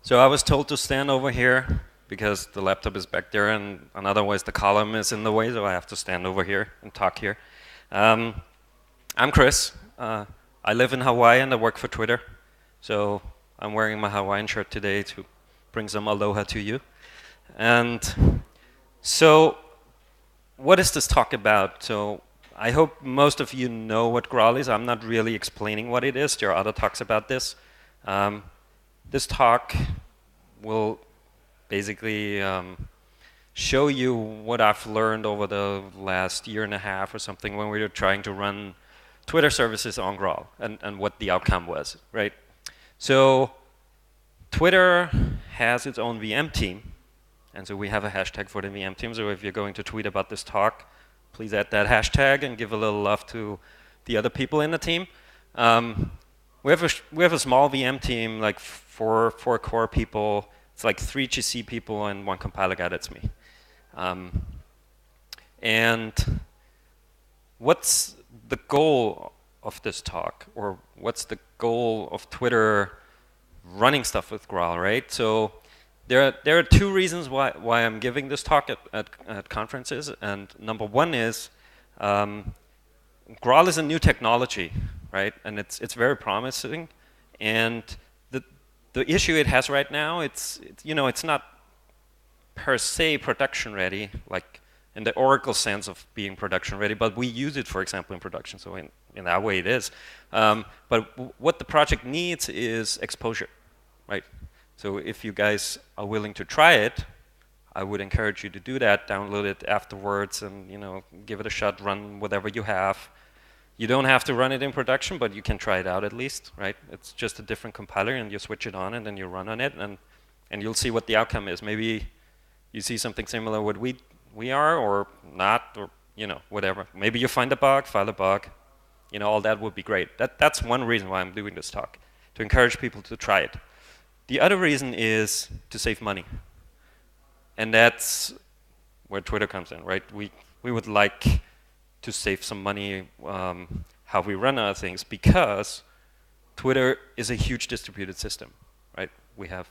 So I was told to stand over here because the laptop is back there and otherwise the column is in the way, so I have to stand over here and talk here. Um, I'm Chris. I live in Hawaii and I work for Twitter. So I'm wearing my Hawaiian shirt today to bring some aloha to you. And so what is this talk about? So I hope most of you know what Graal is. I'm not really explaining what it is. There are other talks about this. This talk will basically show you what I've learned over the last year and a half or something when we were trying to run Twitter services on Graal and what the outcome was, right? So Twitter has its own VM team, and so we have a hashtag for the VM team. So if you're going to tweet about this talk, please add that hashtag and give a little love to the other people in the team. We have a small VM team, like four core people. It's like 3 GC people and 1 compiler guy. That's me. And what's the goal of this talk, or what's the goal of Twitter running stuff with Graal, right? So there are 2 reasons why I'm giving this talk at conferences. And number 1 is Graal is a new technology, right? And it's very promising. And the issue it has right now, it's not per se production ready, like in the Oracle sense of being production ready, but we use it, for example, in production, so in that way it is. But what the project needs is exposure, right? So if you guys are willing to try it, I would encourage you to do that, download it afterwards and give it a shot, run whatever you have. You don't have to run it in production, but you can try it out at least, right? It's just a different compiler, and you switch it on, and then you run on it, and you'll see what the outcome is. Maybe you see something similar what we are, or not, or whatever. Maybe you find a bug, file a bug. All that would be great. That's one reason why I'm doing this talk, to encourage people to try it. The other reason is to save money, and that's where Twitter comes in, right? We would like to save some money how we run our things, because Twitter is a huge distributed system, right? We have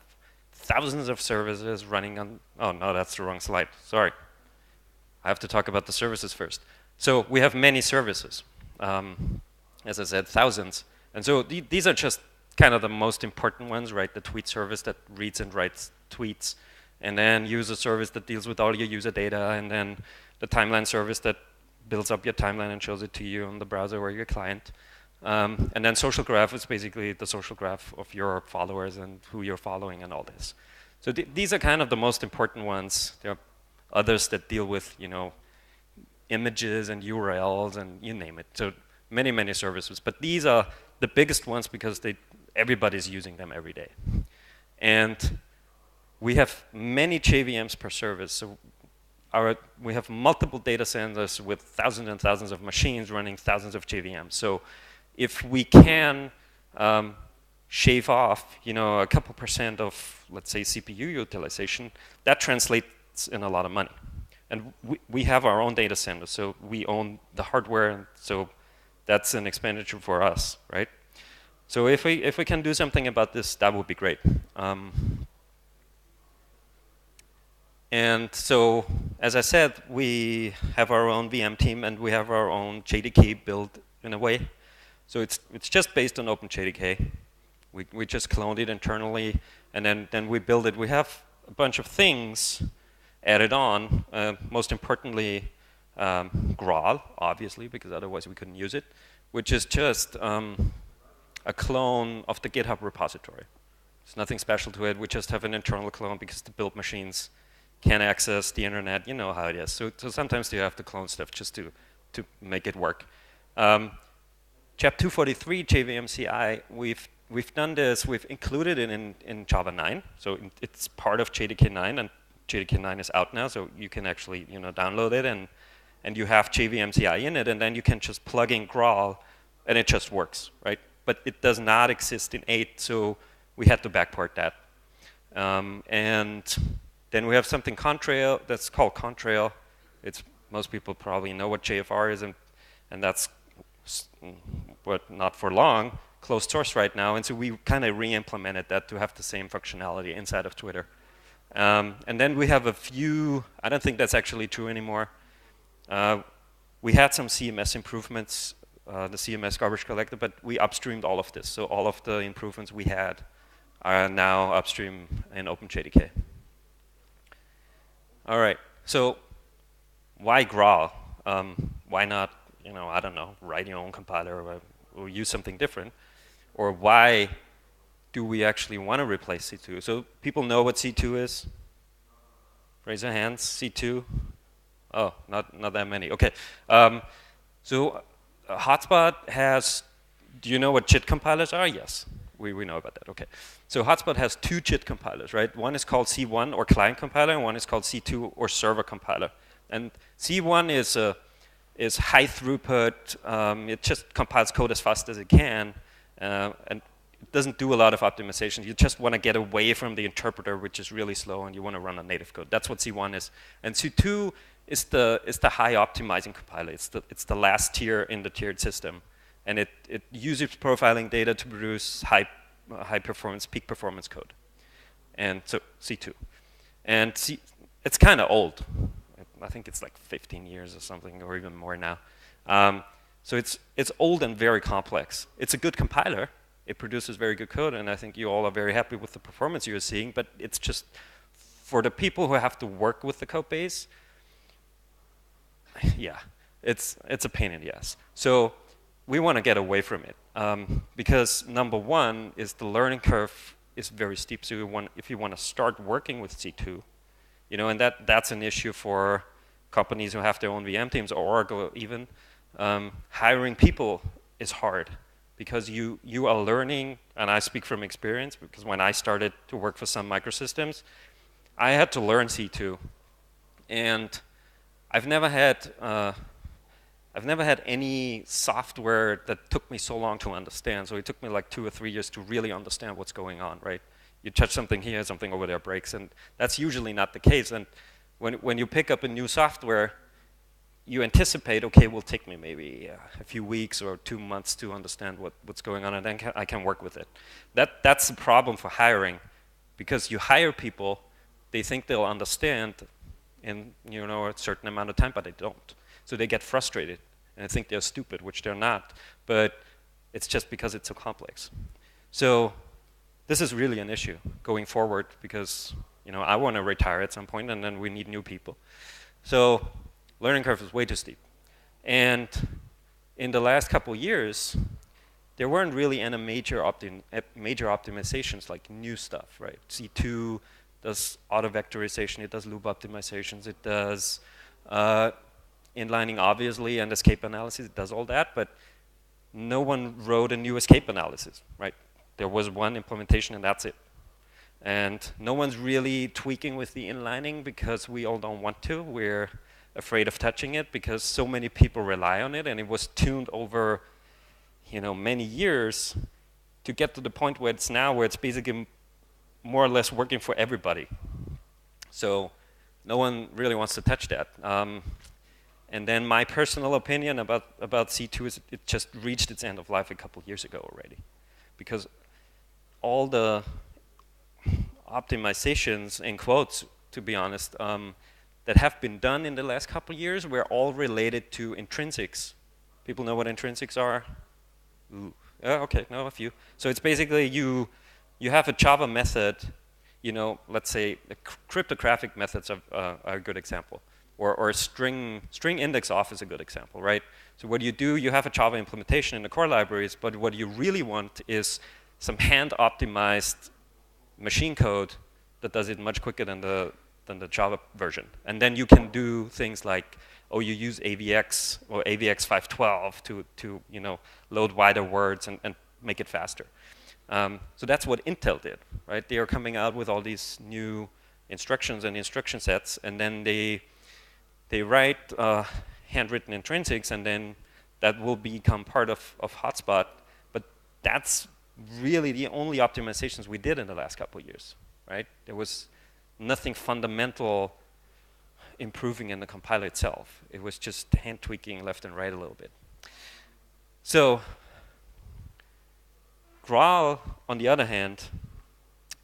thousands of services running on, oh no, that's the wrong slide, sorry. I have to talk about the services first. So we have many services, as I said, thousands. And so these are just kind of the most important ones, right? The tweet service that reads and writes tweets, and then user service that deals with all your user data, and then the timeline service that builds up your timeline and shows it to you on the browser or your client. And then social graph is basically the social graph of your followers and who you're following and all this. So these are kind of the most important ones. There are others that deal with, images and URLs and you name it. So many services. But these are the biggest ones because everybody's using them every day. And we have many JVMs per service. So we have multiple data centers with thousands and thousands of machines running thousands of JVMs. So if we can shave off, a couple % of, let's say, CPU utilization, that translates in a lot of money. And we have our own data center, so we own the hardware, and so that's an expenditure for us, right? So if we can do something about this, that would be great. And so, as I said, we have our own VM team and we have our own JDK built in a way. So it's just based on OpenJDK. We just cloned it internally, and then we build it. We have a bunch of things added on. Most importantly, Graal, obviously, because otherwise we couldn't use it, which is just a clone of the GitHub repository. There's nothing special to it. We just have an internal clone because the build machines can access the internet, you know how it is. So sometimes you have to clone stuff just to make it work. Chap 243, JVM CI, we've done this, we've included it in Java 9. So it's part of JDK 9, and JDK 9 is out now, so you can actually download it, and you have JVM CI in it, and then you can just plug in Graal, and it just works, right? But it does not exist in 8, so we had to backport that. And then we have something Contrail that's called Contrail. Most people probably know what JFR is, and that's, but not for long. closed source right now, and so we kind of re-implemented that to have the same functionality inside of Twitter. And then we have a few, I don't think that's actually true anymore. We had some CMS improvements, the CMS garbage collector, but we upstreamed all of this. So all of the improvements we had are now upstream in OpenJDK. All right, so why Graal? Why not, I don't know, write your own compiler or use something different? Or why do we actually want to replace C2? So people know what C2 is? Raise your hands, C2. Oh, not that many, okay. So Hotspot has, do you know what JIT compilers are? Yes, we know about that, okay. So Hotspot has two JIT compilers, right? One is called C1 or client compiler, and one is called C2 or server compiler. And C1 is high throughput, it just compiles code as fast as it can, and it doesn't do a lot of optimization. You just want to get away from the interpreter, which is really slow, and you want to run a native code. That's what C1 is. And C2 is the high optimizing compiler. It's the last tier in the tiered system, and it uses profiling data to produce high performance, peak performance code. And so C2, and it's kind of old. I think it's like 15 years or something, or even more now. So it's old and very complex. It's a good compiler. It produces very good code, and I think you all are very happy with the performance you're seeing, but it's just, for the people who have to work with the code base, yeah, it's a pain in the ass. So we want to get away from it, because number one is the learning curve is very steep. So if you want to start working with C2, and that's an issue for companies who have their own VM teams, or Oracle even. Hiring people is hard because you are learning, and I speak from experience because when I started to work for some microsystems, I had to learn C2, and I've never had any software that took me so long to understand. So it took me like 2 or 3 years to really understand what's going on, right? You touch something here, something over there breaks, and that's usually not the case. And when you pick up a new software, you anticipate, okay, it will take me maybe a few weeks or 2 months to understand what's going on, and then I can work with it. That's the problem for hiring, because you hire people, they think they'll understand in a certain amount of time, but they don't. So they get frustrated and they think they're stupid, which they're not, but it's just because it's so complex. So this is really an issue going forward, because I want to retire at some point, and then we need new people. So learning curve is way too steep. And in the last couple years, there weren't really any major optimizations, like new stuff, right? C2 does auto vectorization, it does loop optimizations, it does inlining obviously, and escape analysis, it does all that, but no one wrote a new escape analysis, right? There was one implementation and that's it. And no one's really tweaking with the inlining because we all don't want to. We're afraid of touching it because so many people rely on it, and it was tuned over many years to get to the point where it's now, where it's basically more or less working for everybody. So no one really wants to touch that. And then my personal opinion about C2 is it just reached its end of life a couple years ago already, because all the optimizations, in quotes, to be honest, that have been done in the last couple years were all related to intrinsics. People know what intrinsics are? Ooh. Okay, no, a few. So it's basically you have a Java method, let's say cryptographic methods are a good example, or string index off is a good example, right? So what you do, you have a Java implementation in the core libraries, but what you really want is some hand-optimized machine code that does it much quicker than the Java version. And then you can do things like, you use AVX or AVX 512 to load wider words and make it faster. So that's what Intel did, right? They are coming out with all these new instructions and instruction sets, and then they write handwritten intrinsics, and then that will become part of Hotspot. But that's really the only optimizations we did in the last couple of years, right? There was nothing fundamental improving in the compiler itself. It was just hand tweaking left and right a little bit. So Graal, on the other hand,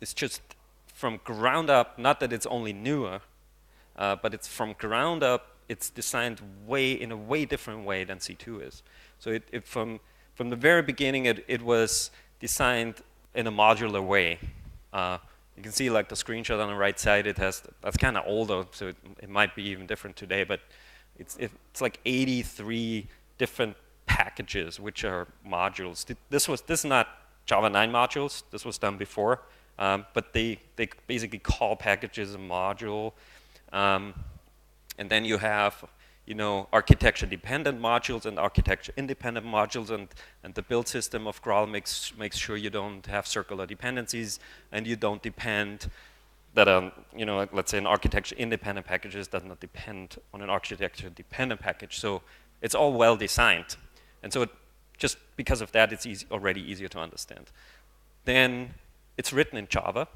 is just from ground up, not that it's only newer, but it's from ground up, it's designed in a way different way than C2 is. So from the very beginning, it was designed in a modular way. You can see like the screenshot on the right side, that's kind of older, so it might be even different today, but it's like 83 different packages, which are modules. This is not Java 9 modules, this was done before, but they basically call packages a module. And then you have, architecture-dependent modules and architecture-independent modules, and the build system of Graal makes sure you don't have circular dependencies, and you don't depend that, let's say an architecture-independent package does not depend on an architecture-dependent package. So it's all well designed, and so just because of that, it's already easier to understand. Then it's written in Java,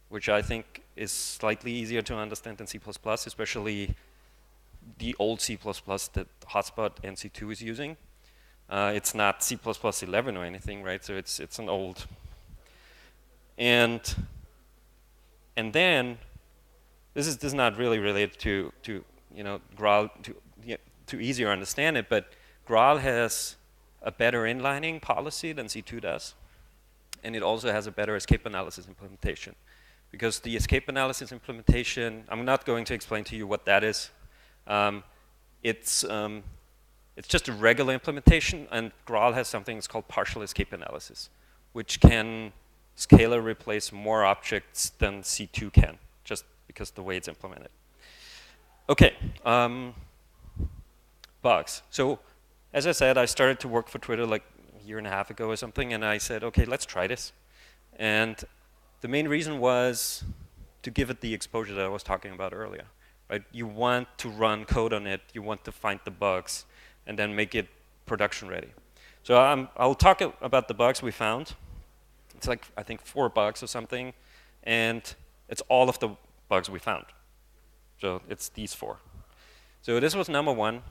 which I think is slightly easier to understand than C++, especially the old C++ that Hotspot and C2 is using. It's not C++ 11 or anything, right? So it's an old. And then this is not really related to Graal to easier understand it, but Graal has a better inlining policy than C2 does, and it also has a better escape analysis implementation. Because the escape analysis implementation, I'm not going to explain to you what that is. It's just a regular implementation, and Graal has something that's called partial escape analysis, which can scalar replace more objects than C2 can, just because the way it's implemented. Okay, bugs. So as I said, I started to work for Twitter like a year and a half ago or something, and I said, okay, let's try this. And the main reason was to give it the exposure that I was talking about earlier. Right? You want to run code on it, you want to find the bugs, and then make it production ready. So I'll talk about the bugs we found. It's like, I think 4 bugs or something, and it's all of the bugs we found. So it's these 4. So this was number 1.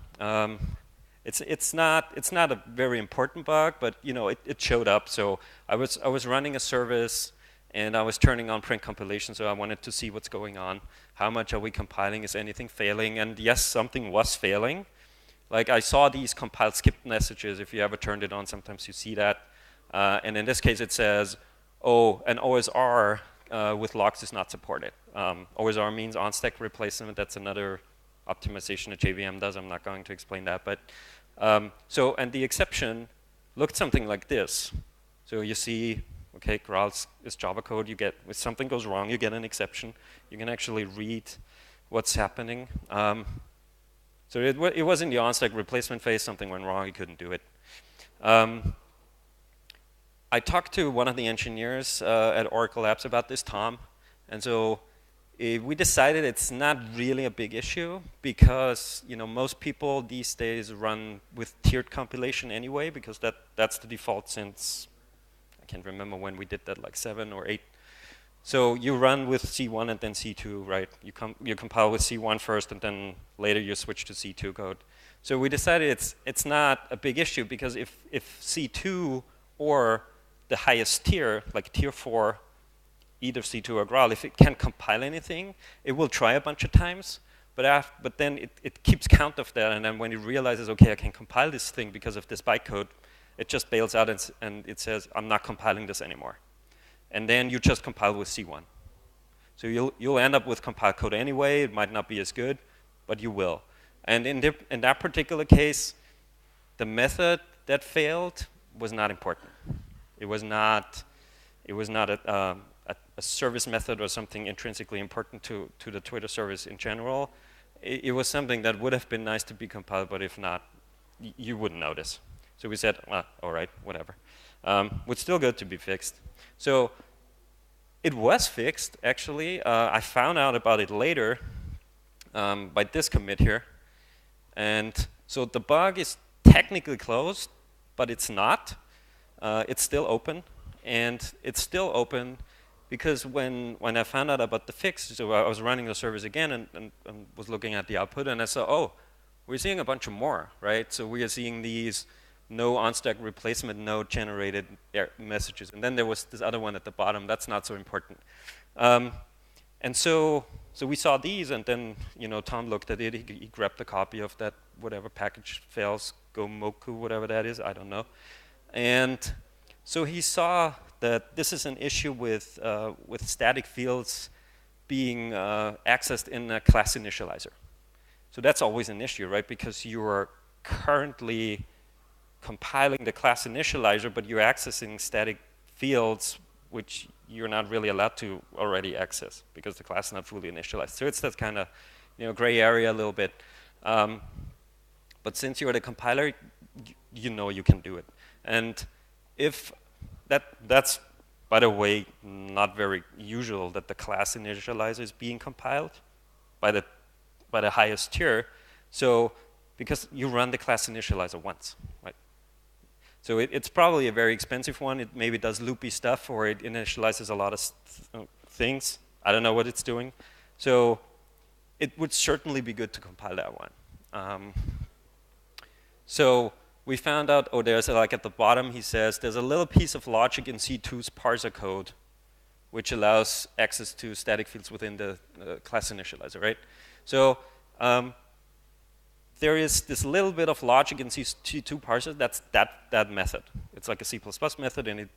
It's not a very important bug, but it showed up. So I was running a service, and I was turning on print compilation, so I wanted to see what's going on. How much are we compiling? Is anything failing? And yes, something was failing. Like I saw these compile skipped messages. If you ever turned it on, sometimes you see that. And in this case, it says, oh, an OSR with logs is not supported. OSR means on-stack replacement. That's another optimization that JVM does. I'm not going to explain that. But and the exception looked something like this. So you see, okay, Graal is Java code. If something goes wrong, you get an exception. You can actually read what's happening. So it was in the on-stack replacement phase. Something went wrong. You couldn't do it. I talked to one of the engineers at Oracle Labs about this, Tom. And so we decided it's not really a big issue because most people these days run with tiered compilation anyway, because that's the default since, I can't remember when we did that, like 7 or 8. So you run with C1 and then C2, right? You compile with C1 first, and then later you switch to C2 code. So we decided it's not a big issue, because if C2 or the highest tier, like tier 4, either C2 or Graal, if it can't compile anything, it will try a bunch of times, but then it keeps count of that, and then when it realizes, okay, I can compile this thing because of this bytecode, it just bails out and it says, I'm not compiling this anymore. And then you just compile with C1. So you'll end up with compiled code anyway. It might not be as good, but you will. And in that particular case, the method that failed was not important. It was not a service method or something intrinsically important to the Twitter service in general. It was something that would have been nice to be compiled, but if not, you wouldn't notice. So we said, all right, whatever. It's still good to be fixed. So it was fixed, actually. I found out about it later by this commit here. And so the bug is technically closed, but it's not. It's still open. And it's still open because when I found out about the fix, so I was running the service again and was looking at the output, and I saw, oh, we're seeing a bunch of more, right? So we are seeing these no on-stack replacement node generated messages. And then there was this other one at the bottom. That's not so important. And so we saw these, and then Tom looked at it. He grabbed a copy of that whatever package fails, Gomoku, whatever that is. I don't know. And so he saw that this is an issue with static fields being accessed in a class initializer. So that's always an issue, right? Because you are currently compiling the class initializer, but you're accessing static fields which you're not really allowed to already access because the class is not fully initialized. So it's that kind of gray area a little bit. But since you're the compiler, you know you can do it. And if that's, by the way, not very usual that the class initializer is being compiled by the highest tier. So because you run the class initializer once, right? So it's probably a very expensive one. It maybe does loopy stuff, or it initializes a lot of things. I don't know what it's doing. So it would certainly be good to compile that one. So we found out, there's like at the bottom, he says, there's a little piece of logic in C2's parser code which allows access to static fields within the class initializer, right? So there is this little bit of logic in C2 parser. That's that method. It's like a C++ method, and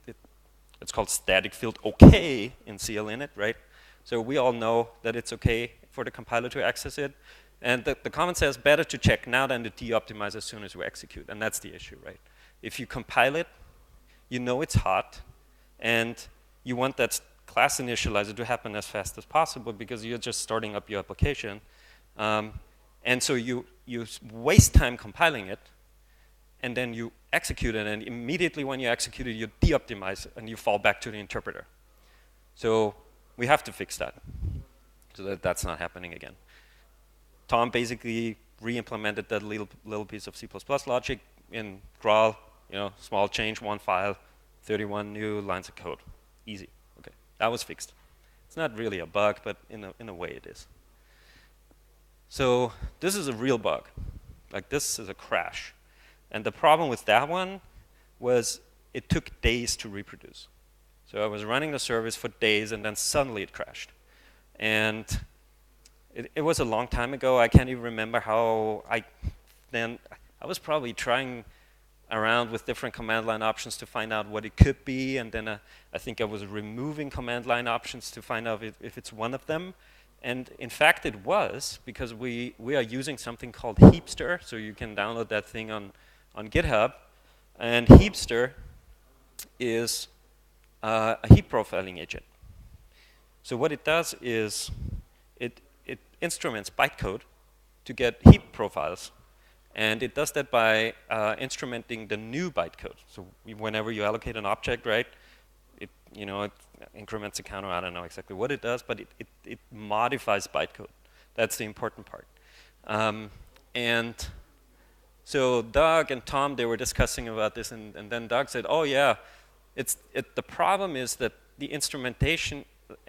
it's called static field OK in CLinit, right? So we all know that it's okay for the compiler to access it. And the comment says better to check now than to de-optimize as soon as we execute. And that's the issue, right? If you compile it, you know it's hot, and you want that class initializer to happen as fast as possible because you're just starting up your application. And so you waste time compiling it, and then you execute it, and immediately when you execute it, you de-optimize, and you fall back to the interpreter. So we have to fix that, so that that's not happening again. Tom basically re-implemented that little piece of C++ logic in Graal, small change, one file, 31 new lines of code. Easy. Okay, that was fixed. It's not really a bug, but in a way it is. So this is a real bug. Like, this is a crash. And the problem with that one was it took days to reproduce. So I was running the service for days, and then suddenly it crashed. And it was a long time ago. I can't even remember how I was probably trying around with different command line options to find out what it could be. And then I think I was removing command line options to find out if it's one of them. And in fact, it was, because we are using something called Heapster. So you can download that thing on GitHub. And Heapster is a heap profiling agent. So what it does is it instruments bytecode to get heap profiles. And it does that by instrumenting the new bytecode. So whenever you allocate an object, right, it increments a counter. I don't know exactly what it does, but it modifies bytecode. That's the important part. And so Doug and Tom, they were discussing about this, and then Doug said, oh yeah, the problem is that the instrumentation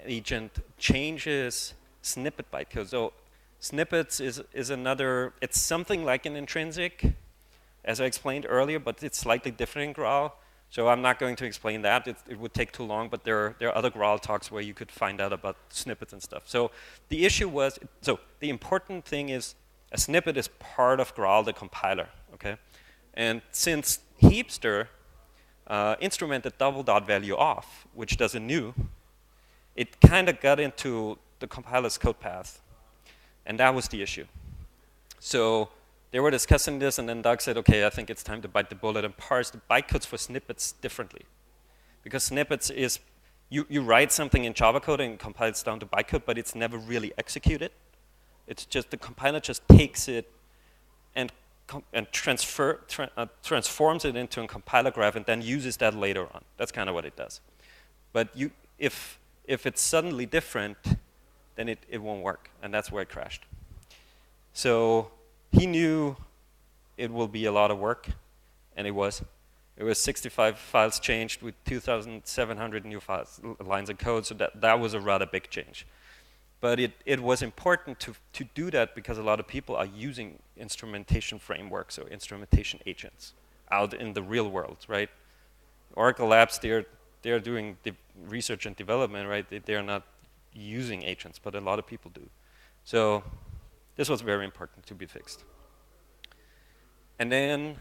agent changes snippet bytecode. So snippets is another, it's something like an intrinsic, as I explained earlier, but it's slightly different in Graal. So I'm not going to explain that. It would take too long, but there are other Graal talks where you could find out about snippets and stuff. So the issue was, so the important thing is a snippet is part of Graal, the compiler, okay? And since Heapster instrumented double dot value off, which does a new, it kind of got into the compiler's code path. And that was the issue. So they were discussing this, and then Doug said, okay, I think it's time to bite the bullet and parse the bytecodes for snippets differently. Because snippets is, you write something in Java code and compiles down to bytecode, but it's never really executed. It's just, the compiler just takes it and transforms it into a compiler graph and then uses that later on. That's kind of what it does. But if it's suddenly different, then it won't work, and that's where it crashed. So he knew it will be a lot of work, and it was. It was 65 files changed with 2,700 new lines of code, so that was a rather big change. But it was important to do that because a lot of people are using instrumentation frameworks or instrumentation agents out in the real world, right? Oracle Labs, they're doing research and development, right? They're not using agents, but a lot of people do. So this was very important to be fixed. And then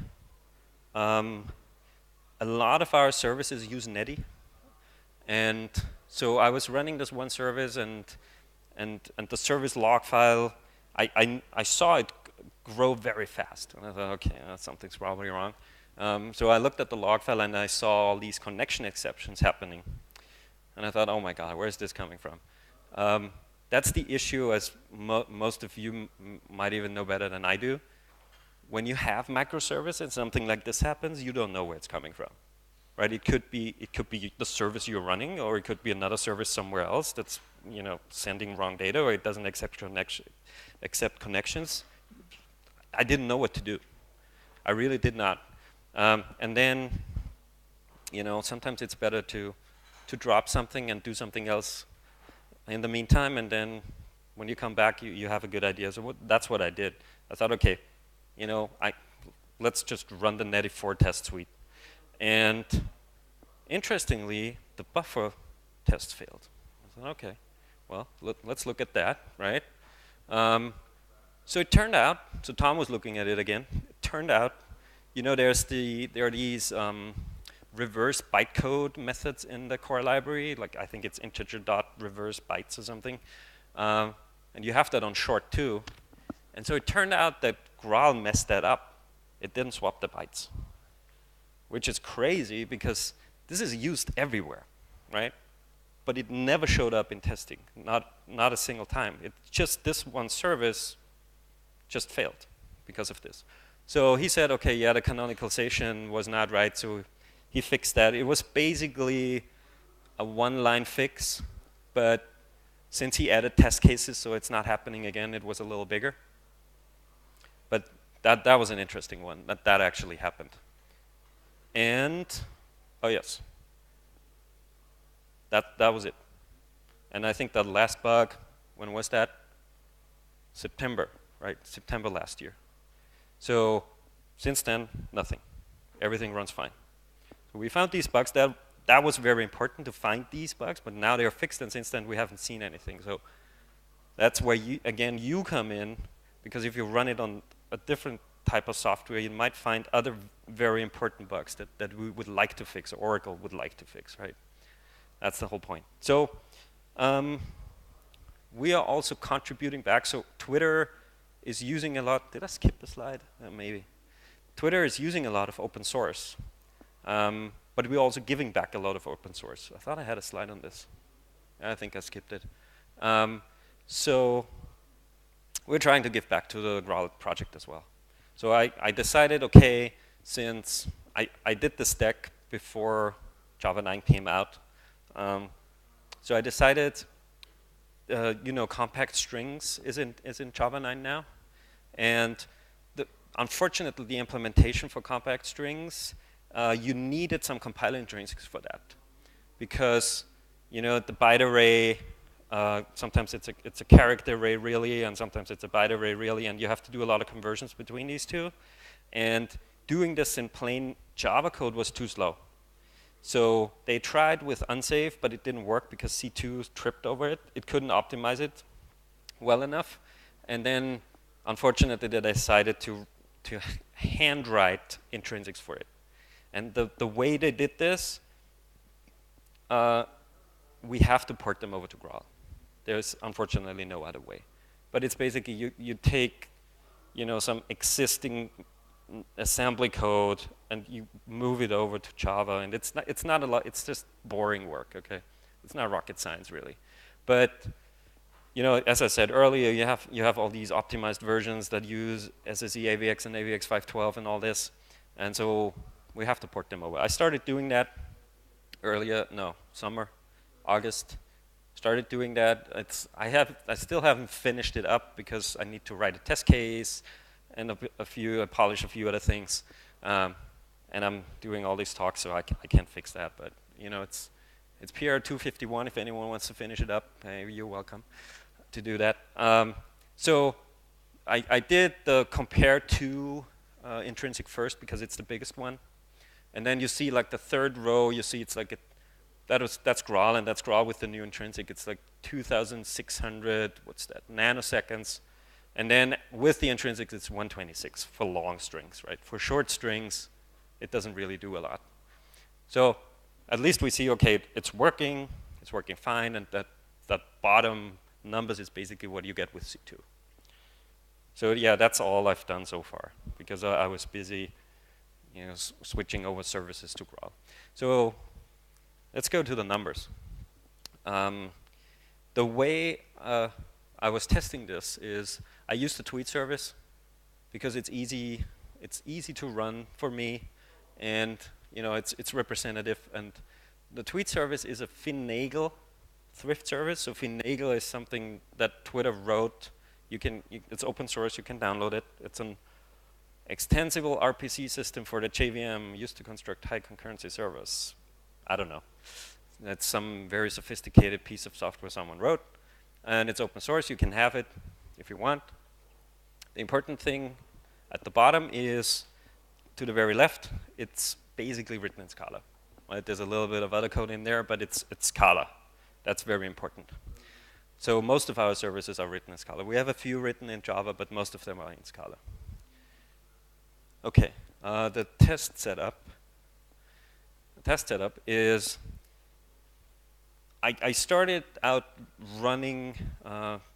a lot of our services use Netty. And so I was running this one service, and the service log file, I saw it grow very fast. And I thought, okay, something's probably wrong. So I looked at the log file, and I saw all these connection exceptions happening. And I thought, oh my God, where's this coming from? That's the issue, as most of you might even know better than I do. When you have microservice and something like this happens, you don't know where it's coming from, right? It could be the service you're running, or it could be another service somewhere else that's sending wrong data, or it doesn't accept connections. I didn't know what to do. I really did not. And then, sometimes it's better to drop something and do something else in the meantime, and then when you come back, you have a good idea. So that's what I did. I thought, okay, let's just run the Netty 4 test suite. And interestingly, the buffer test failed. I thought, okay, well, let's look at that, right? So it turned out, so Tom was looking at it again. It turned out, there are these reverse bytecode methods in the core library. Like, I think it's integer.reverse bytes or something. And you have that on short too. And so it turned out that Graal messed that up. It didn't swap the bytes, which is crazy because this is used everywhere, right? But it never showed up in testing, not a single time. It just, this one service just failed because of this. So he said, okay, yeah, the canonicalization was not right, so he fixed that. It was basically a one-line fix, but since he added test cases so it's not happening again, it was a little bigger. But that was an interesting one, that actually happened. And, oh yes, that was it. And I think that last bug, when was that? September, right? September last year. So since then, nothing. Everything runs fine. So we found these bugs. That was very important to find these bugs, but now they're fixed, and since then we haven't seen anything. So that's where you come in, because if you run it on a different type of software, you might find other very important bugs that we would like to fix, or Oracle would like to fix, right? That's the whole point. So we are also contributing back. So Twitter is using a lot. Did I skip the slide? Maybe. Twitter is using a lot of open source. But we're also giving back a lot of open source. I thought I had a slide on this. I think I skipped it. So we're trying to give back to the Graal project as well. So I decided, okay, since I did this deck before Java 9 came out, so I decided, compact strings is in Java 9 now, and unfortunately the implementation for compact strings, you needed some compiler intrinsics for that, because the byte array, sometimes it's a character array really, and sometimes it's a byte array really, and you have to do a lot of conversions between these two. And doing this in plain Java code was too slow. So they tried with unsafe, but it didn't work because C2 tripped over it. It couldn't optimize it well enough. And then, unfortunately, they decided to handwrite intrinsics for it. And the way they did this, we have to port them over to Graal. There's unfortunately no other way. But it's basically you take some existing assembly code and you move it over to Java, and it's not a lot. It's just boring work. Okay, it's not rocket science really. But as I said earlier, you have all these optimized versions that use SSE AVX and AVX 512 and all this, and so we have to port them over. I started doing that summer, August. Started doing that. I still haven't finished it up because I need to write a test case and polish a few other things. And I'm doing all these talks, so I can't fix that. But it's PR 251. If anyone wants to finish it up, you're welcome to do that. So I did the compare to intrinsic first because it's the biggest one. And then you see like the third row, you see it's like that's Graal, and that's Graal with the new intrinsic. It's like 2,600, what's that, nanoseconds. And then with the intrinsic, it's 126 for long strings, right? For short strings, it doesn't really do a lot. So at least we see, okay, it's working fine, and that bottom numbers is basically what you get with C2. So yeah, that's all I've done so far, because I was busy switching over services to Graal. So let's go to the numbers. The way I was testing this is I used the tweet service because it's easy to run for me, and it's representative. And the tweet service is a finagle thrift service. So finagle is something that Twitter wrote. It's open source. You can download it. It's an extensible RPC system for the JVM used to construct high concurrency servers. I don't know. That's some very sophisticated piece of software someone wrote, and it's open source. You can have it if you want. The important thing at the bottom is, to the very left, it's basically written in Scala. Right? There's a little bit of other code in there, but it's Scala. That's very important. So most of our services are written in Scala. We have a few written in Java, but most of them are in Scala. Okay, the test setup. The test setup is, I started out running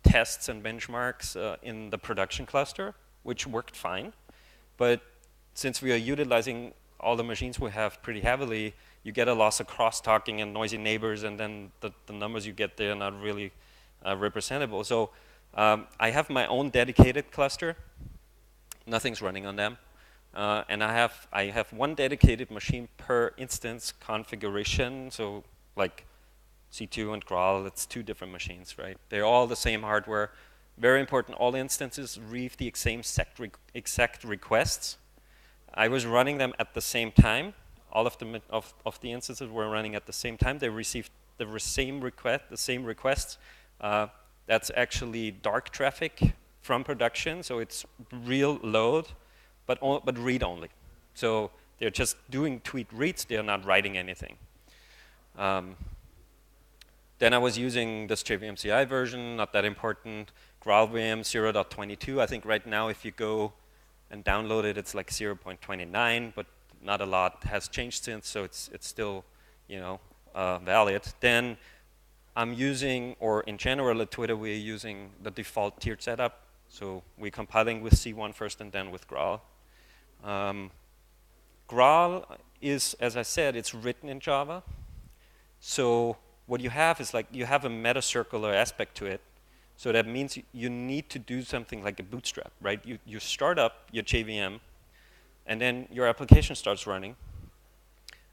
tests and benchmarks in the production cluster, which worked fine. But since we are utilizing all the machines we have pretty heavily, you get a loss of crosstalking and noisy neighbors, and then the numbers you get there are not really representable. So I have my own dedicated cluster. Nothing's running on them. And I have one dedicated machine per instance configuration. So like C2 and Graal, it's two different machines, right? They're all the same hardware. Very important, all instances receive the same exact requests. I was running them at the same time. All of the instances were running at the same time. They received the same requests. That's actually dark traffic from production, so it's real load, but read only. So they're just doing tweet reads. They're not writing anything. Then I was using this JVM CI version, not that important. GraalVM 0.22. I think right now if you go and download it, it's like 0.29, but not a lot has changed since, so it's still valid. Then I'm using, or in general at Twitter, we're using the default tiered setup. So we're compiling with C1 first and then with Graal. Graal is, as I said, it's written in Java. So what you have is like you have a meta-circular aspect to it. So that means you need to do something like a bootstrap, right? You start up your JVM, and then your application starts running,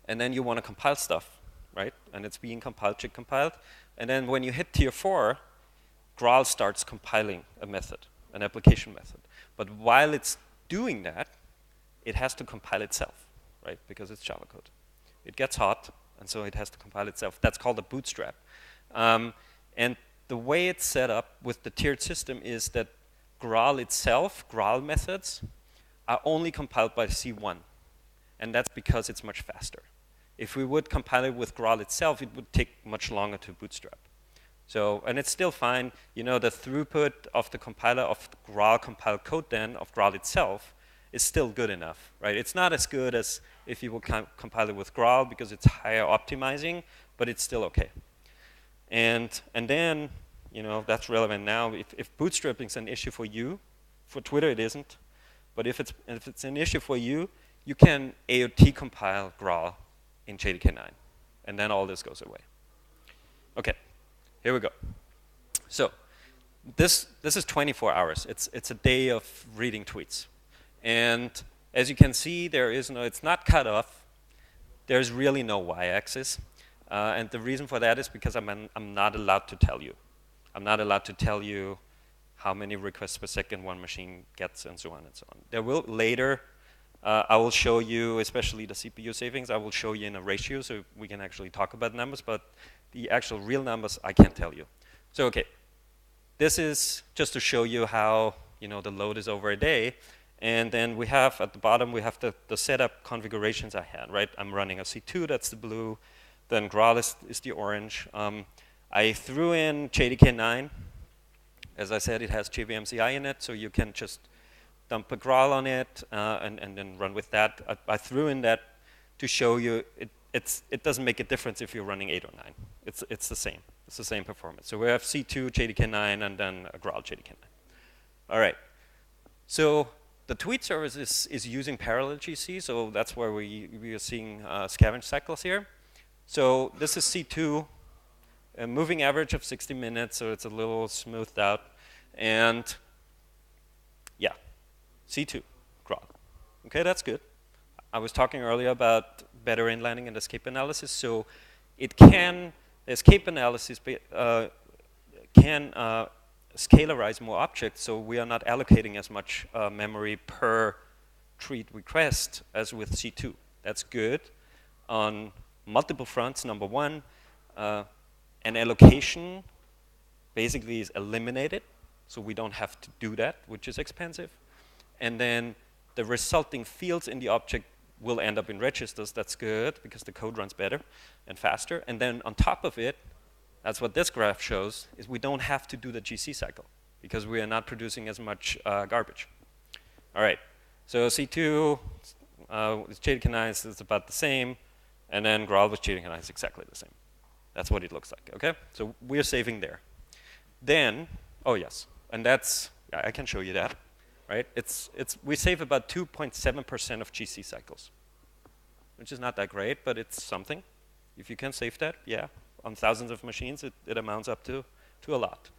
and then you want to compile stuff, right? And it's being compiled, JIT compiled. And then when you hit tier 4, Graal starts compiling a method, an application method. But while it's doing that, it has to compile itself, right? Because it's Java code. It gets hot, and so it has to compile itself. That's called a bootstrap. And the way it's set up with the tiered system is that Graal itself, Graal methods, are only compiled by C1. And that's because it's much faster. If we would compile it with Graal itself, it would take much longer to bootstrap. So, and it's still fine. The throughput of the compiler of the Graal compiled code then, of Graal itself, is still good enough, right? It's not as good as if you would compile it with Graal because it's higher optimizing, but it's still okay. And then, that's relevant now. If bootstrapping is an issue for you, for Twitter it isn't, but if it's an issue for you, you can AOT compile Graal in JDK9, and then all this goes away. Okay, here we go. So this is 24 hours. It's a day of reading tweets. And as you can see, it's not cut off. There's really no y-axis. And the reason for that is because I'm not allowed to tell you. I'm not allowed to tell you how many requests per second one machine gets, and so on and so on. There will later, I will show you, especially the CPU savings, I will show you in a ratio so we can actually talk about numbers, but the actual real numbers I can't tell you. So okay, this is just to show you how the load is over a day. And then we have, at the bottom, we have the setup configurations I had, right? I'm running a C2, that's the blue. Then Graal is the orange. I threw in JDK9. As I said, it has JVM-CI in it, so you can just dump a Graal on it and then run with that. I threw in that to show you it doesn't make a difference if you're running 8 or 9. It's the same. It's the same performance. So we have C2, JDK9, and then a Graal JDK9. All right. So the tweet service is using parallel GC, so that's where we are seeing scavenge cycles here. So this is C2, a moving average of 60 minutes, so it's a little smoothed out. And yeah, C2, Graal. Okay, that's good. I was talking earlier about better inlining and escape analysis, so it can, escape analysis can scalarize more objects, so we are not allocating as much memory per tweet request as with C2. That's good on multiple fronts. Number one, an allocation basically is eliminated, so we don't have to do that, which is expensive. And then the resulting fields in the object will end up in registers. That's good because the code runs better and faster. And then on top of it, that's what this graph shows, is we don't have to do the GC cycle because we are not producing as much garbage. All right, so C2 with JDK9 is about the same, and then Graal with JDK9 is exactly the same. That's what it looks like, okay? So we're saving there. Then, oh yes, and that's, yeah, I can show you that, right? We save about 2.7% of GC cycles, which is not that great, but it's something. If you can save that, yeah, on thousands of machines, it amounts up to a lot.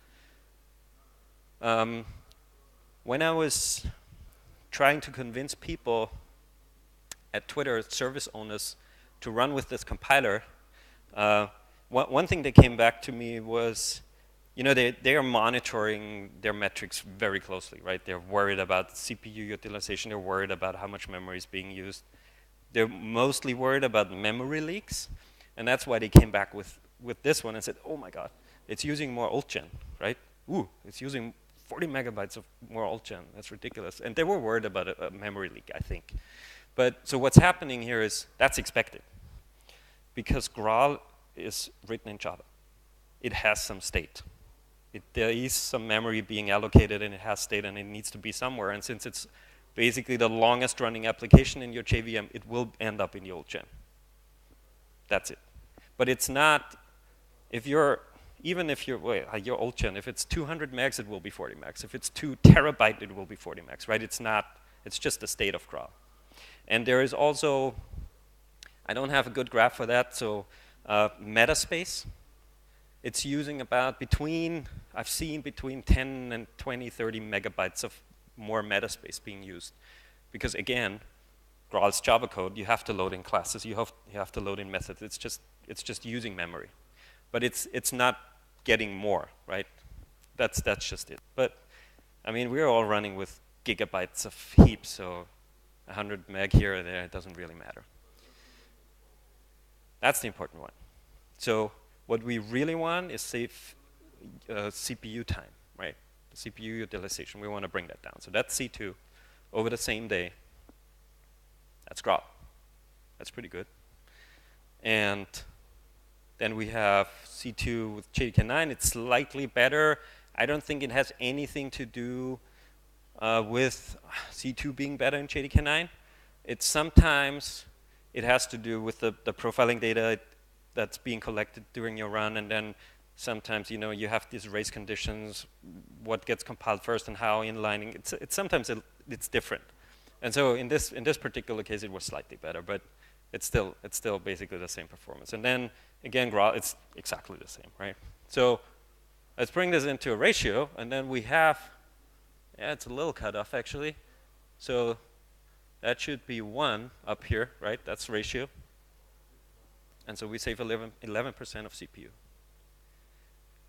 When I was trying to convince people at Twitter, service owners, to run with this compiler, one thing that came back to me was, you know, they are monitoring their metrics very closely, right? They're worried about CPU utilization. They're worried about how much memory is being used. They're mostly worried about memory leaks, and that's why they came back with this one and said, oh my God, it's using more old gen, right? Ooh, it's using 40 megabytes of more old gen. That's ridiculous. And they were worried about a memory leak, I think. But so what's happening here is that's expected because Graal is written in Java. It has some state. There is some memory being allocated and it has state and it needs to be somewhere. And since it's basically the longest running application in your JVM, it will end up in the old gen. That's it. But it's not, even if your old gen, if it's 200 megs, it will be 40 megs. If it's 2 terabyte, it will be 40 megs, right? It's just the state of Graal. And there is also, I don't have a good graph for that, so metaspace. It's using about I've seen between 10 and 20, 30 megabytes of more metaspace being used. Because again, Graal's Java code, you have to load in classes, you have to load in methods. It's just using memory. But it's not getting more, right? That's just it. But I mean, we're all running with gigabytes of heaps, so 100 meg here or there, it doesn't really matter. That's the important one. So what we really want is save CPU time, right? The CPU utilization, we want to bring that down. So that's C2 over the same day. That's Graal. That's pretty good. And then we have C2 with JDK9. It's slightly better. I don't think it has anything to do with C2 being better in JDK9. Sometimes it has to do with the profiling data that's being collected during your run, and then sometimes you have these race conditions, what gets compiled first and how inlining. Sometimes it's different, and so in this particular case it was slightly better, but it's still basically the same performance. And then again, Graal, it's exactly the same, right? So let's bring this into a ratio, and then we have, it's a little cutoff actually, so that should be 1 up here, right? That's ratio. And so we save 11% of CPU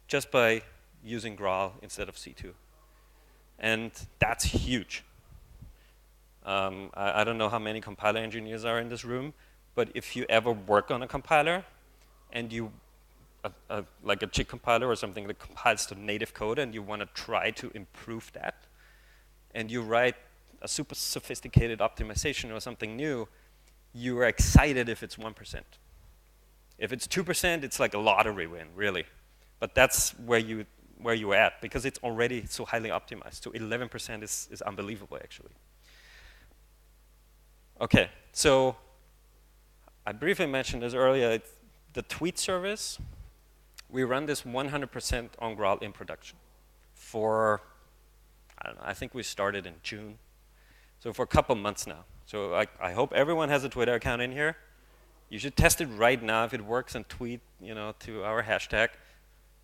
just by using Graal instead of C2. And that's huge. I don't know how many compiler engineers are in this room, but if you ever work on a compiler and like a JIT compiler or something that compiles to native code and you want to try to improve that, and you write a super sophisticated optimization or something new, you are excited if it's 1%. If it's 2%, it's like a lottery win, really. But that's where you're at, because it's already so highly optimized. So 11% is unbelievable, actually. Okay, so I briefly mentioned this earlier. The tweet service, we run this 100% on Graal in production for, I don't know, I think we started in June. So for a couple months now. So I hope everyone has a Twitter account in here. You should test it right now if it works and tweet, to our hashtag.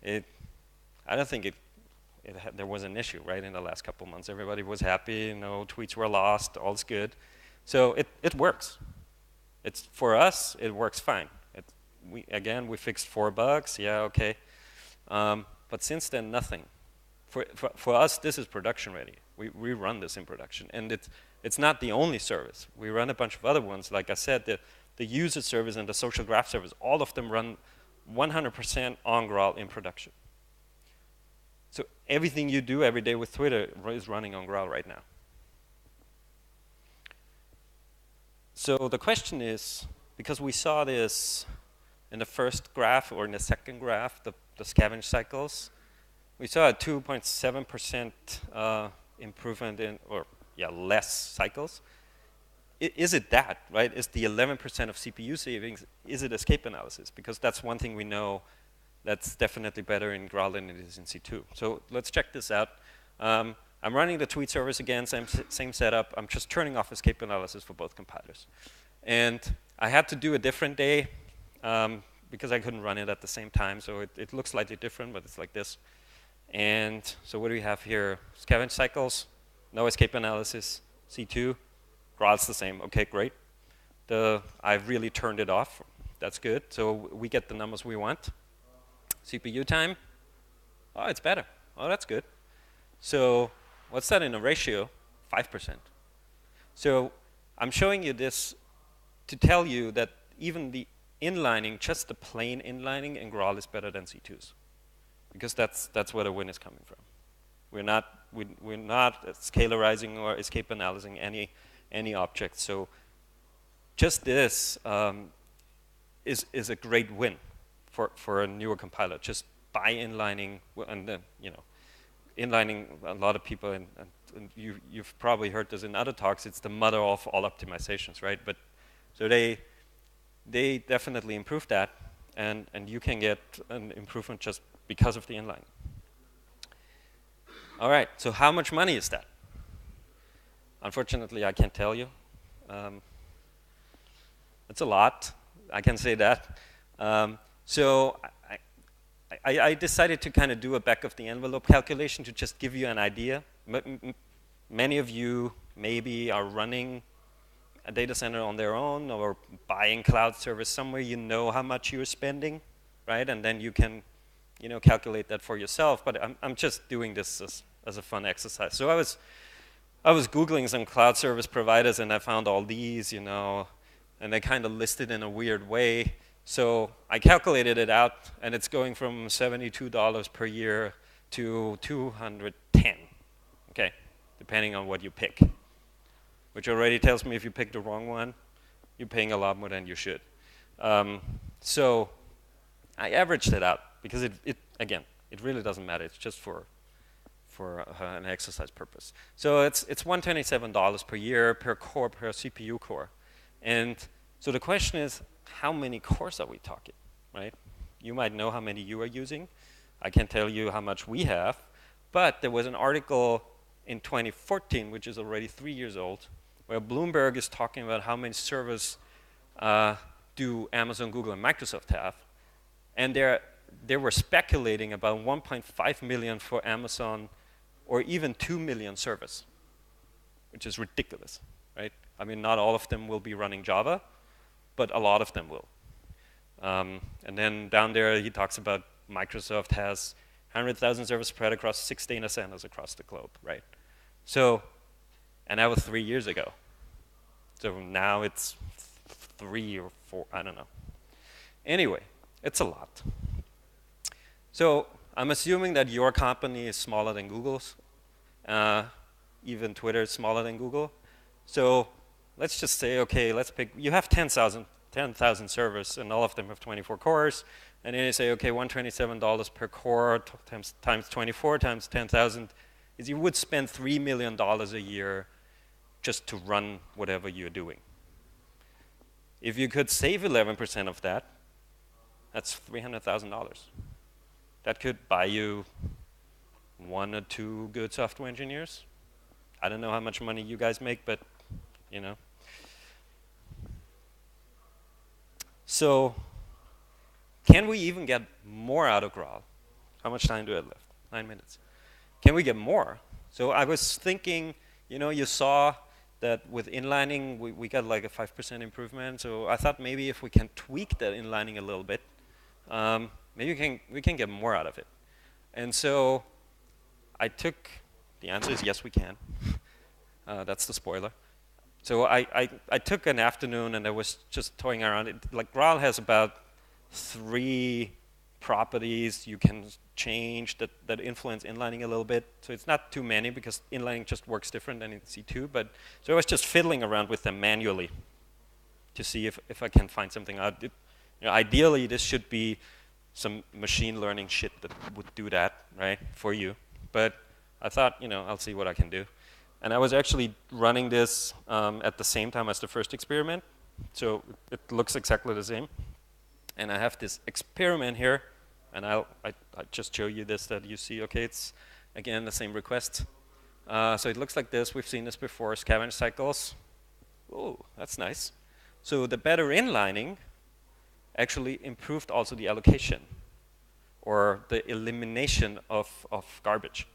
I don't think there was an issue, right, in the last couple months. Everybody was happy, no tweets were lost, all's good. So it works. For us, it works fine. We fixed 4 bugs, yeah, okay. But since then, nothing. For us, this is production ready. We run this in production, and it's not the only service. We run a bunch of other ones. Like I said, the user service and the social graph service, all of them run 100% on Graal in production. So everything you do every day with Twitter is running on Graal right now. So the question is, because we saw this in the first graph or in the second graph, the scavenge cycles, we saw a 2.7% improvement in, less cycles. Is it that, right? Is the 11% of CPU savings, is it escape analysis? Because that's one thing we know that's definitely better in Graal than it is in C2. So let's check this out. I'm running the tweet service again, same setup. I'm just turning off escape analysis for both compilers. And I had to do a different day because I couldn't run it at the same time. So it looks slightly different, but it's like this. And so what do we have here? Scavenge cycles, no escape analysis, C2. Graal's the same. Okay, great. I've really turned it off. That's good. So we get the numbers we want. CPU time. Oh, it's better. Oh, that's good. So what's that in a ratio? 5%. So I'm showing you this to tell you that even the inlining, just the plain inlining in Graal is better than C2's. Because that's where the win is coming from. We're not scalarizing or escape analyzing any object. So just this is a great win for a newer compiler. Just by inlining, and then inlining, a lot of people, and you've probably heard this in other talks, it's the mother of all optimizations, right? But so they definitely improved that, and you can get an improvement just because of the inlining. All right, so how much money is that? Unfortunately, I can't tell you. It's a lot, I can say that. So I decided to kind of do a back of the envelope calculation to just give you an idea. Many of you maybe are running a data center on their own or buying cloud service somewhere. You know how much you're spending, right? And then you can calculate that for yourself. But I'm just doing this as a fun exercise. So I was Googling some cloud service providers, and I found all these, and they kind of listed in a weird way. So I calculated it out, and it's going from $72 per year to $210, okay, depending on what you pick, which already tells me if you pick the wrong one, you're paying a lot more than you should. So I averaged it out, because again, it really doesn't matter. It's just for an exercise purpose. So it's $127 per year per core, per CPU core. And so the question is, how many cores are we talking, right? You might know how many you are using. I can tell you how much we have. But there was an article in 2014, which is already 3 years old, where Bloomberg is talking about how many servers do Amazon, Google, and Microsoft have. And they were speculating about 1.5 million for Amazon, or even 2 million servers, which is ridiculous, right? I mean, not all of them will be running Java, but a lot of them will. And then down there, he talks about Microsoft has 100,000 servers spread across 6 data centers across the globe, right? So, and that was 3 years ago. So now it's 3 or 4, I don't know. Anyway, it's a lot. So I'm assuming that your company is smaller than Google's. even Twitter is smaller than Google. So let's just say, okay, let's pick, you have 10,000 servers, and all of them have 24 cores. And then you say, okay, $127 per core times 24 times 10,000 is you would spend $3 million a year just to run whatever you're doing. If you could save 11% of that, that's $300,000. That could buy you 1 or 2 good software engineers. I don't know how much money you guys make, but you know. So can we even get more out of Graal? How much time do I have left? 9 minutes. Can we get more? So I was thinking, you know, you saw that with inlining, we got like a 5% improvement. So I thought maybe if we can tweak that inlining a little bit, maybe we can get more out of it. And so the answer is yes, we can. That's the spoiler. So I took an afternoon and I was just toying around it. Like Graal has about 3 properties you can change that influence inlining a little bit. So it's not too many because inlining just works different than in C2. So I was just fiddling around with them manually to see if I can find something out. Ideally, this should be some machine learning shit that would do that, right, for you. But I thought, I'll see what I can do. And I was actually running this at the same time as the first experiment. So it looks exactly the same. And I have this experiment here. And I'll just show you this, that you see, okay, it's, again, the same request. So it looks like this. We've seen this before, scavenger cycles. Oh, that's nice. So the better inlining actually improved also the allocation or the elimination of garbage.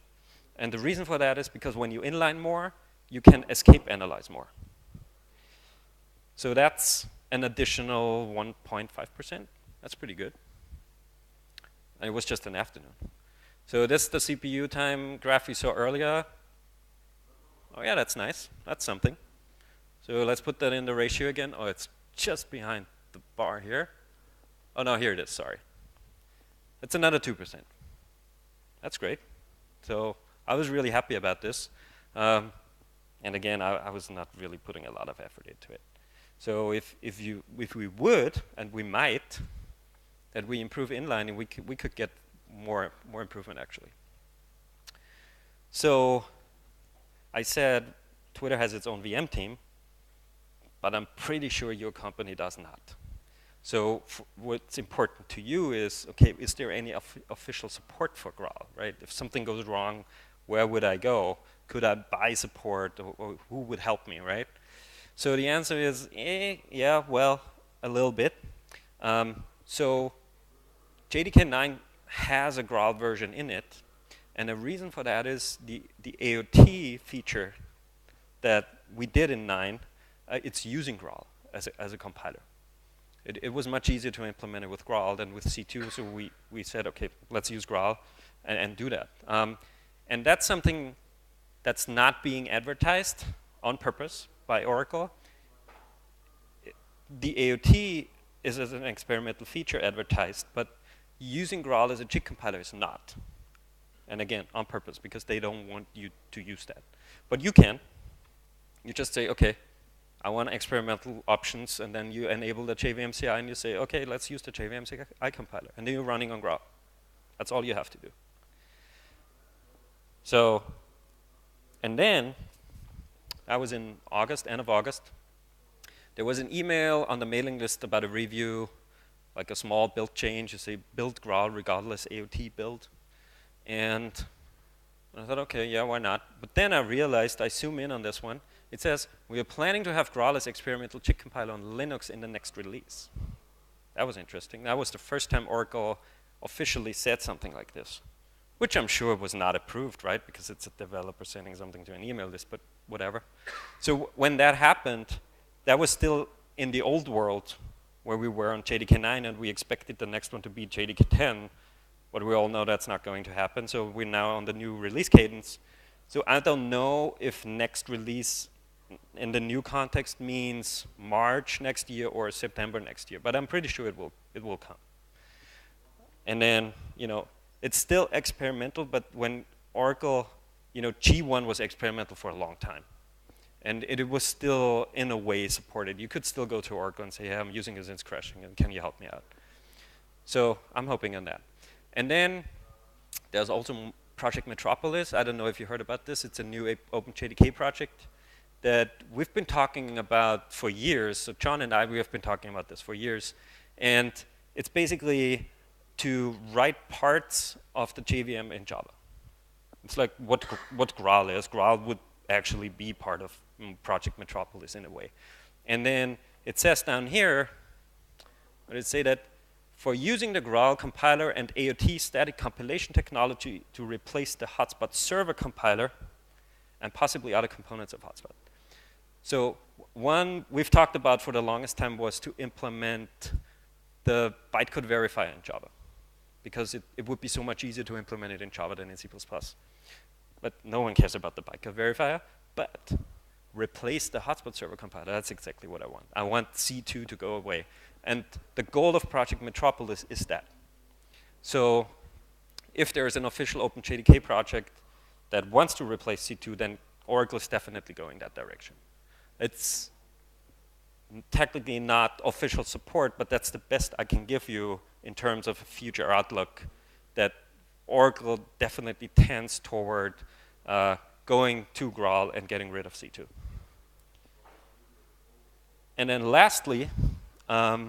And the reason for that is because when you inline more, you can escape analyze more. So that's an additional 1.5%. That's pretty good. And it was just an afternoon. So this is the CPU time graph we saw earlier. Oh yeah, that's nice. That's something. So let's put that in the ratio again. Oh, it's just behind the bar here. Oh no, here it is, sorry. It's another 2%. That's great. So I was really happy about this. And again, I was not really putting a lot of effort into it. So if we would, and we might, that we improve inlining, we could get more improvement actually. So I said Twitter has its own VM team, but I'm pretty sure your company does not. So what's important to you is, okay, is there any official support for Graal, right? If something goes wrong, where would I go? Could I buy support, or who would help me, right? So the answer is, yeah, well, a little bit. So JDK9 has a Graal version in it, and the reason for that is the AOT feature that we did in 9, it's using Graal as a compiler. It was much easier to implement it with Graal than with C2, so we said, okay, let's use Graal and do that. And that's something that's not being advertised on purpose by Oracle. The AOT is as an experimental feature advertised, but using Graal as a JIT compiler is not. And again, on purpose, because they don't want you to use that. But you can. You just say, okay, I want experimental options, and then you enable the JVM-CI, and you say, okay, let's use the JVM-CI compiler. And then you're running on Graal. That's all you have to do. So, and then, that was in August, end of August. There was an email on the mailing list about a review, like a small build change. You say build Graal regardless AOT build. And I thought, okay, yeah, why not? But then I realized, I zoom in on this one. It says, we are planning to have Graal as experimental JIT compiler on Linux in the next release. That was interesting. That was the first time Oracle officially said something like this, which I'm sure was not approved, right? Because it's a developer sending something to an email list, but whatever. So when that happened, that was still in the old world where we were on JDK9, and we expected the next one to be JDK10, but we all know that's not going to happen. So we're now on the new release cadence. So I don't know if next release in the new context means March next year or September next year, but I'm pretty sure it will come. And then, it's still experimental, but when Oracle G1 was experimental for a long time. And it was still, in a way, supported. You could still go to Oracle and say, hey, I'm using this crashing, and can you help me out? So I'm hoping on that. And then there's also Project METROPOLIS. I don't know if you heard about this. It's a new OpenJDK project that we've been talking about for years. So John and we have been talking about this for years. And it's basically to write parts of the JVM in Java. It's like what Graal is. Graal would actually be part of Project METROPOLIS in a way. And then it says down here, it say that for using the Graal compiler and AOT static compilation technology to replace the hotspot server compiler and possibly other components of hotspot. So one we've talked about for the longest time was to implement the bytecode verifier in Java, because it would be so much easier to implement it in Java than in C++. But no one cares about the bytecode verifier. But replace the hotspot server compiler, that's exactly what I want. I want C2 to go away. And the goal of Project METROPOLIS is that. So if there is an official OpenJDK project that wants to replace C2, then Oracle is definitely going that direction. It's technically not official support, but that's the best I can give you in terms of a future outlook, that Oracle definitely tends toward going to Graal and getting rid of C2. And then lastly, I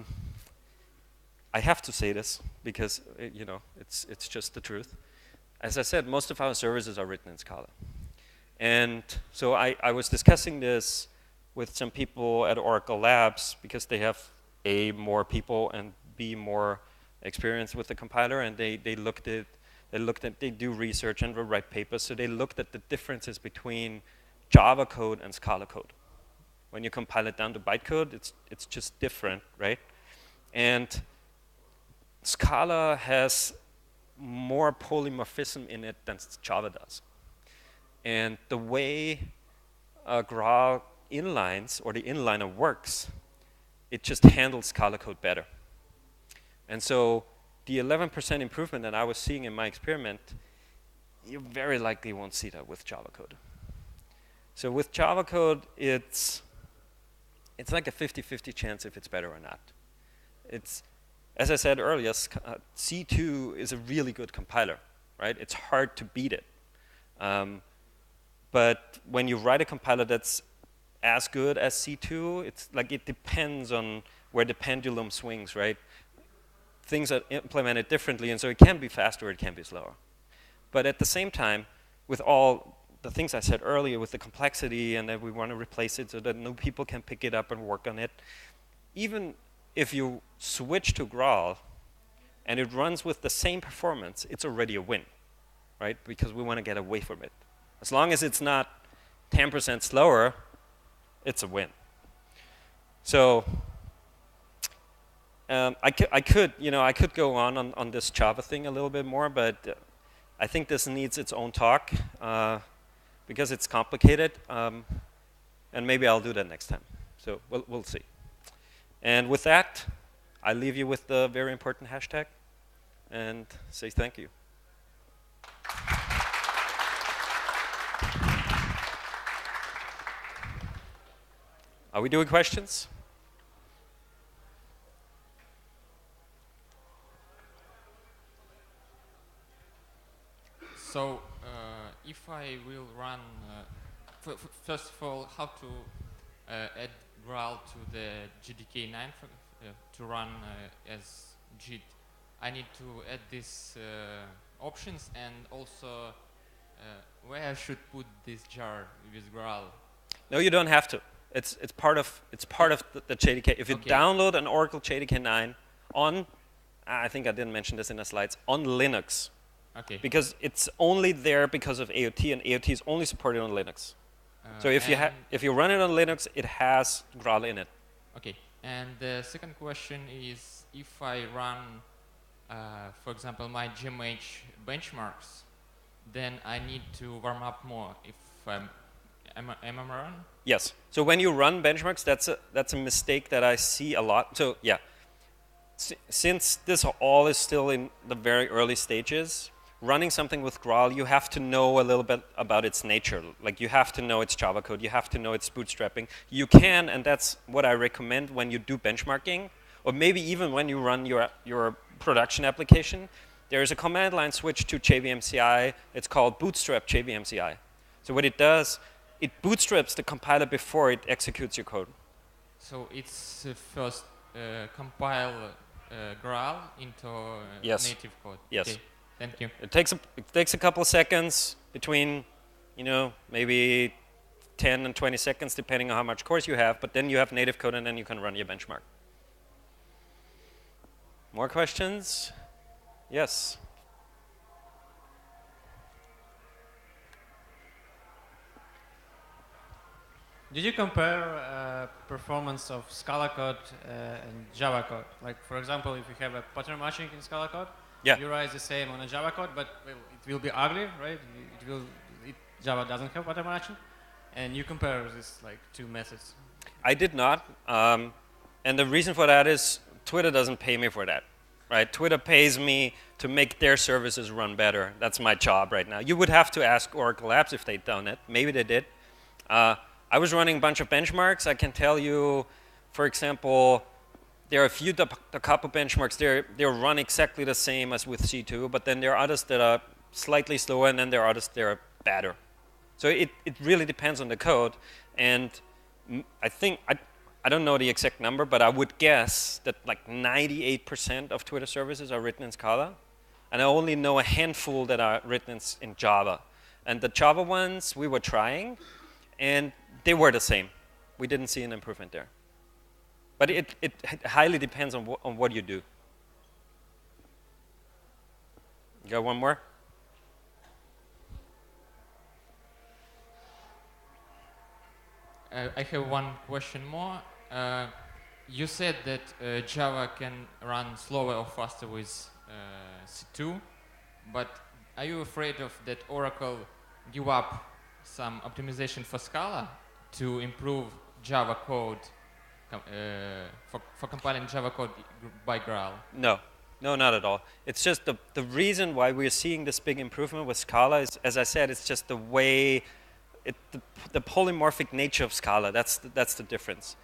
have to say this because it's just the truth. As I said, most of our services are written in Scala. And so I was discussing this with some people at Oracle Labs because they have A, more people, and B, more experience with the compiler, and they do research and write papers, so they looked at the differences between Java code and Scala code. When you compile it down to bytecode, it's just different, right? And Scala has more polymorphism in it than Java does. And the way Graal inlines, or the inliner works, it just handles Scala code better. And so the 11% improvement that I was seeing in my experiment, you very likely won't see that with Java code. So with Java code, it's like a 50-50 chance if it's better or not. It's, as I said earlier, C2 is a really good compiler, right? It's hard to beat it. But when you write a compiler that's as good as C2, it's like it depends on where the pendulum swings, right? Things are implemented differently, and so it can be faster or it can be slower. But at the same time, with all the things I said earlier, with the complexity and that we want to replace it so that new people can pick it up and work on it, even if you switch to Graal and it runs with the same performance, it's already a win, right? Because we want to get away from it. As long as it's not 10% slower, it's a win. So I could go on this Java thing a little bit more, but I think this needs its own talk because it's complicated, and maybe I'll do that next time. So we'll see. And with that, I leave you with the very important hashtag and say thank you. Are we doing questions? So if I will run, first of all, how to add Graal to the JDK 9 to run as JIT, I need to add these options, and also where I should put this jar with Graal. No, you don't have to. It's part of the JDK. If you download an Oracle JDK 9 on, I think I didn't mention this in the slides, on Linux. Okay. Because it's only there because of AOT, and AOT is only supported on Linux. So if you run it on Linux, it has Graal in it. Okay. And the second question is, if I run, for example, my GMH benchmarks, then I need to warm up more. If am I wrong? Yes. So when you run benchmarks, that's a mistake that I see a lot. So yeah, since this all is still in the very early stages, running something with Graal, you have to know a little bit about its nature. Like you have to know its Java code, you have to know its bootstrapping. You can, and that's what I recommend when you do benchmarking, or maybe even when you run your production application, there is a command line switch to JVMCI. It's called bootstrap JVMCI. So what it does, it bootstraps the compiler before it executes your code. So it's first compile Graal into Yes. native code. Yes. Okay. Thank you. It takes a couple of seconds between, maybe 10 and 20 seconds depending on how much cores you have, but then you have native code and then you can run your benchmark. More questions? Yes. Did you compare performance of Scala code and Java code? Like, for example, if you have a pattern matching in Scala code, Yeah. you write the same on a Java code, but it will be ugly, right? Java doesn't have pattern matching, and you compare these like two methods. I did not, and the reason for that is Twitter doesn't pay me for that, right? Twitter pays me to make their services run better. That's my job right now. You would have to ask Oracle Labs if they'd done it. Maybe they did. I was running a bunch of benchmarks. I can tell you, for example, there are a few da capo benchmarks. They run exactly the same as with C2, but then there are others that are slightly slower, and then there are others that are better. So it really depends on the code, and I think, I don't know the exact number, but I would guess that like 98% of Twitter services are written in Scala, and I only know a handful that are written in Java. And the Java ones we were trying, and they were the same. We didn't see an improvement there. But it highly depends on what you do. You got one more? I have one question more. You said that Java can run slower or faster with C2, but are you afraid of that Oracle give up some optimization for Scala to improve Java code for compiling Java code by Graal? No, not at all. It's just the reason why we're seeing this big improvement with Scala is, as I said, it's just the way, the polymorphic nature of Scala. That's the difference.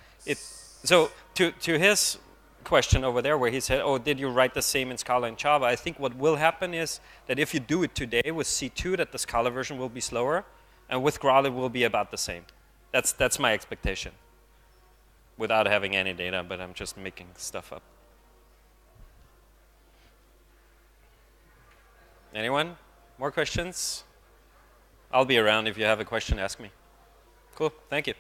So to his question over there where he said, oh, did you write the same in Scala and Java? I think what will happen is that if you do it today with C2, that the Scala version will be slower, and with Graal it will be about the same. That's my expectation, without having any data, but I'm just making stuff up. Anyone? More questions? I'll be around. If you have a question, ask me. Cool. Thank you.